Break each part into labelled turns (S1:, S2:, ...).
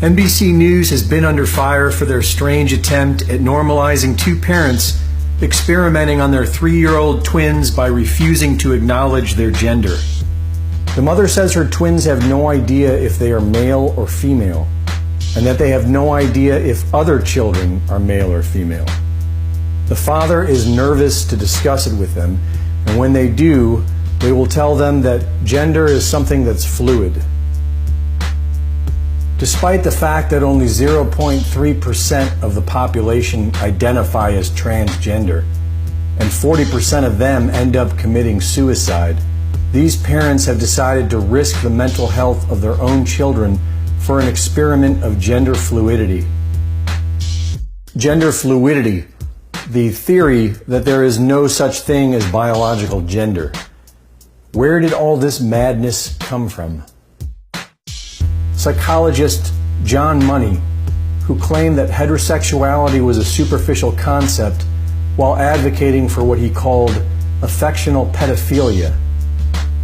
S1: NBC News has been under fire for their strange attempt at normalizing two parents experimenting on their 3-year-old twins by refusing to acknowledge their gender. The mother says her twins have no idea if they are male or female, and that they have no idea if other children are male or female. The father is nervous to discuss it with them, and when they do, they will tell them that gender is something that's fluid. Despite the fact that only 0.3% of the population identify as transgender, and 40% of them end up committing suicide, these parents have decided to risk the mental health of their own children for an experiment of gender fluidity. Gender fluidity, the theory that there is no such thing as biological gender. Where did all this madness come from? Psychologist John Money, who claimed that heterosexuality was a superficial concept while advocating for what he called affectional pedophilia,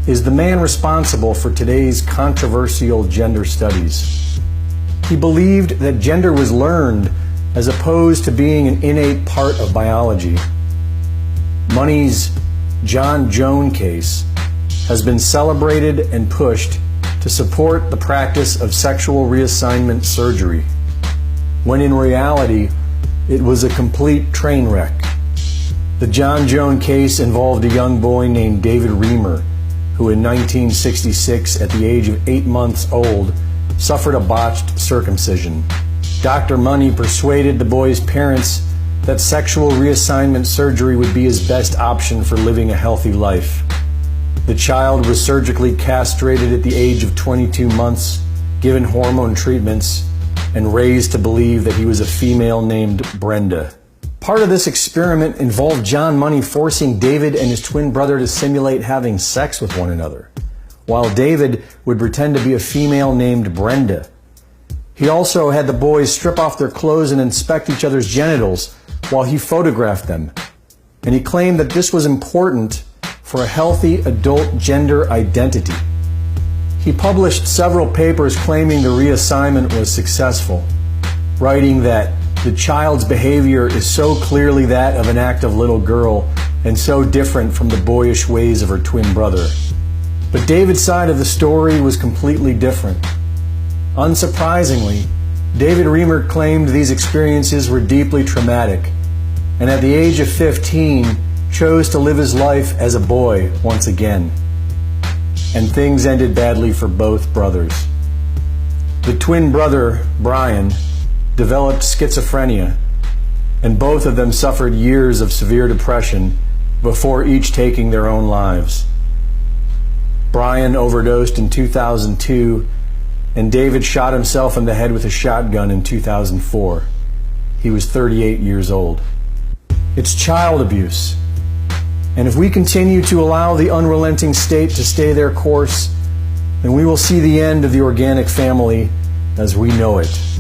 S1: is the man responsible for today's controversial gender studies. He believed that gender was learned as opposed to being an innate part of biology. Money's John Joan case has been celebrated and pushed to support the practice of sexual reassignment surgery, when in reality, it was a complete train wreck. The John Joan case involved a young boy named David Reamer, who in 1966, at the age of 8 months old, suffered a botched circumcision. Dr. Money persuaded the boy's parents that sexual reassignment surgery would be his best option for living a healthy life. The child was surgically castrated at the age of 22 months, given hormone treatments, and raised to believe that he was a female named Brenda. Part of this experiment involved John Money forcing David and his twin brother to simulate having sex with one another, while David would pretend to be a female named Brenda. He also had the boys strip off their clothes and inspect each other's genitals while he photographed them, and he claimed that this was important for a healthy adult gender identity. He published several papers claiming the reassignment was successful, writing that the child's behavior is so clearly that of an active little girl and so different from the boyish ways of her twin brother. But David's side of the story was completely different. Unsurprisingly, David Reamer claimed these experiences were deeply traumatic, and at the age of 15, chose to live his life as a boy once again. And things ended badly for both brothers. The twin brother, Brian, developed schizophrenia, and both of them suffered years of severe depression before each taking their own lives. Brian overdosed in 2002, and David shot himself in the head with a shotgun in 2004. He was 38 years old. It's child abuse. And if we continue to allow the unrelenting state to stay their course, then we will see the end of the organic family as we know it.